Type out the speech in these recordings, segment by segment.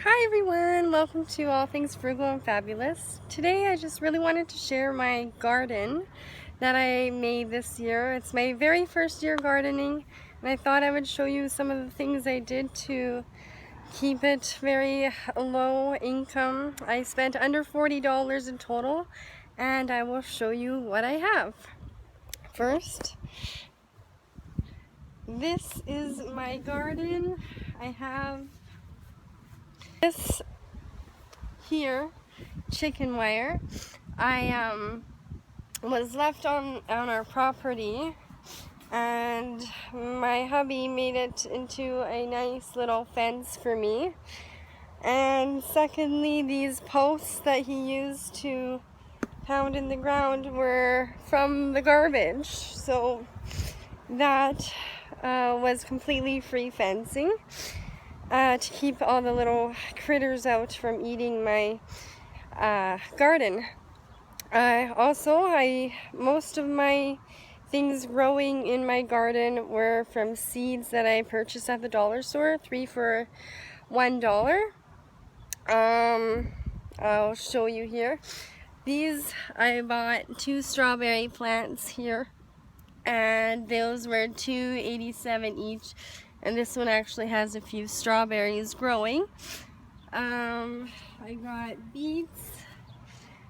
Hi everyone, welcome to All Things Frugal and Fabulous. Today I just really wanted to share my garden that I made this year. It's my very first year gardening, and I thought I would show you some of the things I did to keep it very low income. I spent under $40 in total, and I will show you what I have. First, this is my garden. I have this here chicken wire. I was left on our property, and my hubby made it into a nice little fence for me. And secondly, these posts that he used to pound in the ground were from the garbage, so that was completely free fencing to keep all the little critters out from eating my garden. Most of my things growing in my garden were from seeds that I purchased at the dollar store, 3 for $1. I'll show you here. These, I bought 2 strawberry plants here, and those were $2.87 each, and this one actually has a few strawberries growing. I got beets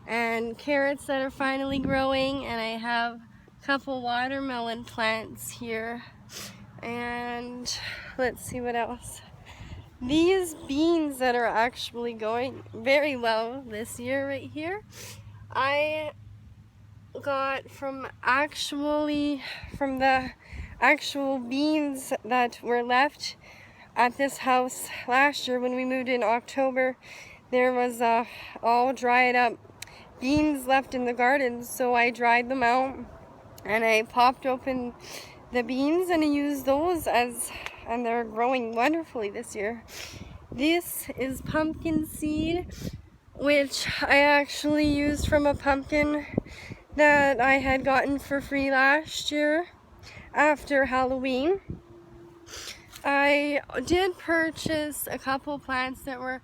and carrots that are finally growing, and I have a couple watermelon plants here, and let's see what else. These beans that are actually going very well this year right here, I got from the actual beans that were left at this house last year when we moved in October. There was all dried up beans left in the garden, so I dried them out and I popped open the beans and I used those and they're growing wonderfully this year. This is pumpkin seed, which I actually used from a pumpkin that I had gotten for free last year after Halloween. I did purchase a couple plants that were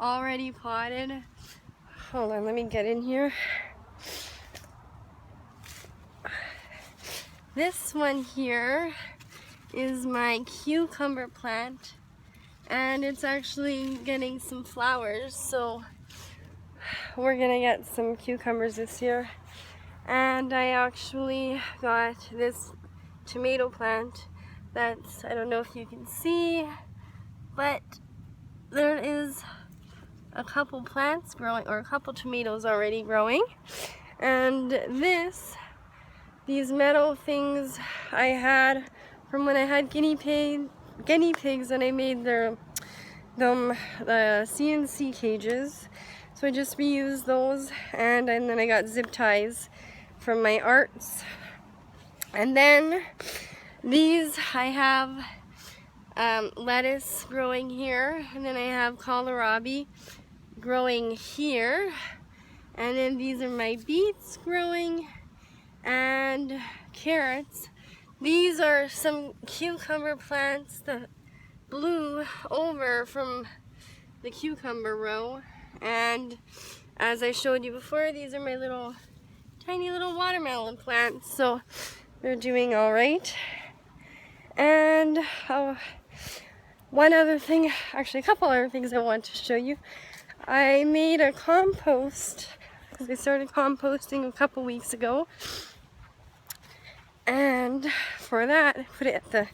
already potted. Hold on, let me get in here. This one here is my cucumber plant, and it's actually getting some flowers, so we're gonna get some cucumbers this year. And I actually got this tomato plant that's, I don't know if you can see, but there is a couple plants growing, or a couple tomatoes already growing. And these metal things I had from when I had guinea pigs and I made the CNC cages. So I just reused those, and then I got zip ties from my arts. And then these, I have lettuce growing here, and then I have kohlrabi growing here, and then these are my beets growing, and carrots. These are some cucumber plants that blew over from the cucumber row, and as I showed you before, these are my tiny little watermelon plants, so they're doing all right. And one other thing, actually a couple other things I want to show you. I made a compost, because I started composting a couple weeks ago, and for that I put it at the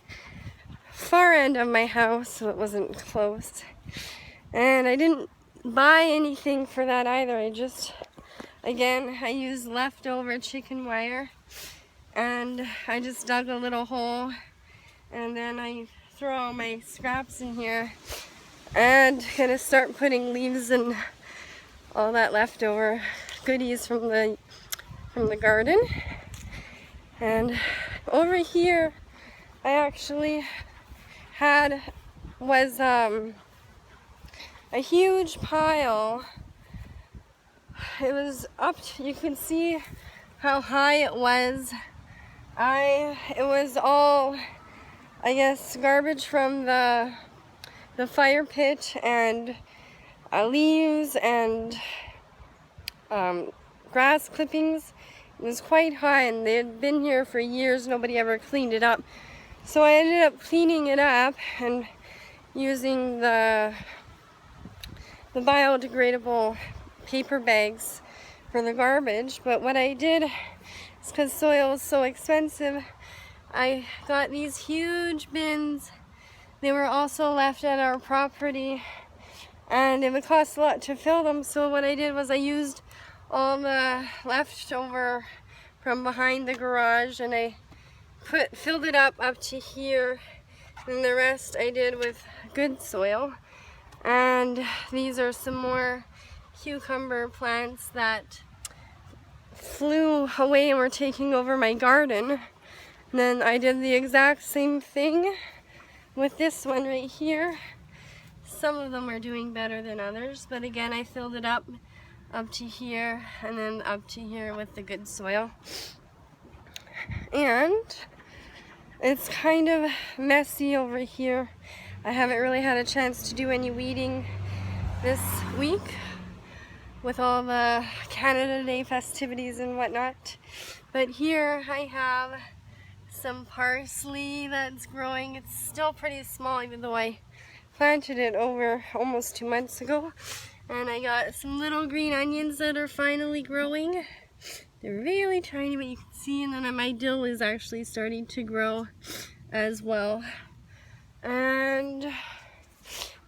far end of my house so it wasn't close. And I didn't buy anything for that either. I used leftover chicken wire, and I just dug a little hole, and then I throw all my scraps in here and gonna start putting leaves and all that leftover goodies from the garden. And over here I actually was a huge pile. It was up to, you can see how high it was. It was all, I guess, garbage from the fire pit and leaves and grass clippings. It was quite high, and they had been here for years. Nobody ever cleaned it up. So I ended up cleaning it up and using the biodegradable paper bags for the garbage. But what I did is, because soil was so expensive, I got these huge bins. They were also left at our property, and it would cost a lot to fill them. So what I did was I used all the leftover from behind the garage, and I filled it up to here, and the rest I did with good soil. And these are some more cucumber plants that flew away and were taking over my garden. And then I did the exact same thing with this one right here. Some of them are doing better than others, but again, I filled it up to here and then up to here with the good soil. And it's kind of messy over here. I haven't really had a chance to do any weeding this week with all the Canada Day festivities and whatnot. But here I have some parsley that's growing. It's still pretty small, even though I planted it over almost 2 months ago. And I got some little green onions that are finally growing. They're really tiny, but you can see, and then my dill is actually starting to grow as well. And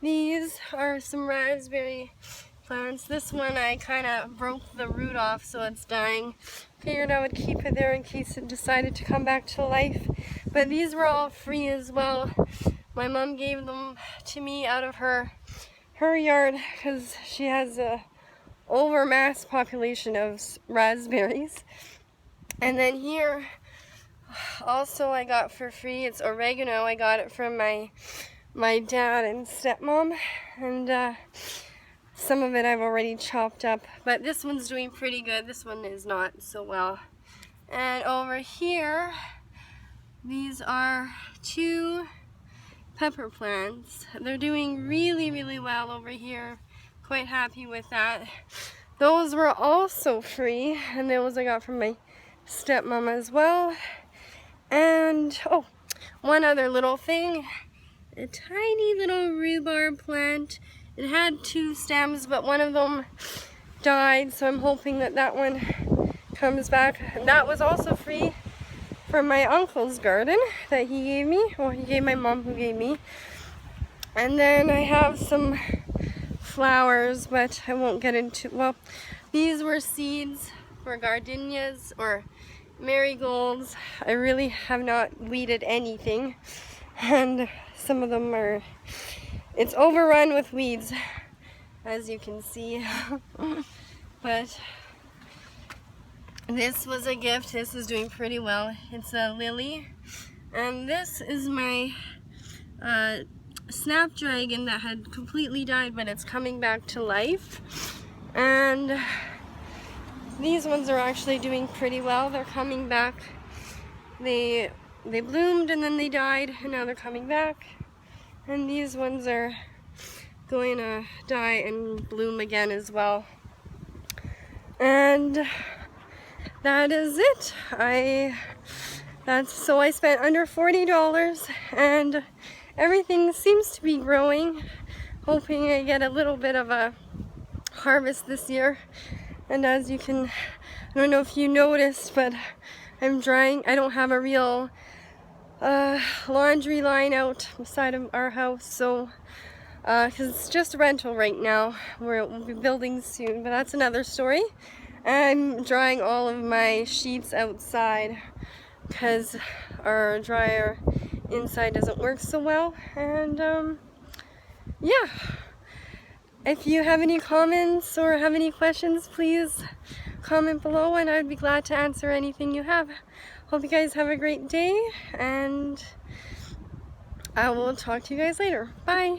these are some raspberry plants. This one I kind of broke the root off, so it's dying. Figured I would keep it there in case it decided to come back to life. But these were all free as well. My mom gave them to me out of her yard because she has a overmass population of raspberries. And then here also I got for free, it's oregano. I got it from my dad and stepmom, and some of it I've already chopped up, but this one's doing pretty good. This one is not so well. And over here, these are 2 pepper plants. They're doing really, really well over here. Quite happy with that. Those were also free, and those I got from my stepmom as well. And oh, one other little thing, a tiny little rhubarb plant. It had 2 stems, but one of them died, so I'm hoping that that one comes back. That was also free from my uncle's garden that he gave me, or he gave my mom, who gave me. And then I have some flowers, but I won't get into, well, these were seeds for gardenias or marigolds. I really have not weeded anything, and some of them are, it's overrun with weeds, as you can see. But this was a gift. This is doing pretty well. It's a lily, and this is my snapdragon that had completely died, but it's coming back to life. And these ones are actually doing pretty well. They're coming back. They bloomed and then they died, and now they're coming back. And these ones are going to die and bloom again as well. And that is it. So I spent under $40, and everything seems to be growing. Hoping I get a little bit of a harvest this year. And as you can, I don't know if you noticed, but I'm drying. I don't have a real laundry line out beside of our house, so because it's just a rental right now. We'll be building soon, but that's another story. I'm drying all of my sheets outside because our dryer inside doesn't work so well. And yeah, if you have any comments or have any questions, please comment below, and I'd be glad to answer anything you have. Hope you guys have a great day, and I will talk to you guys later. Bye.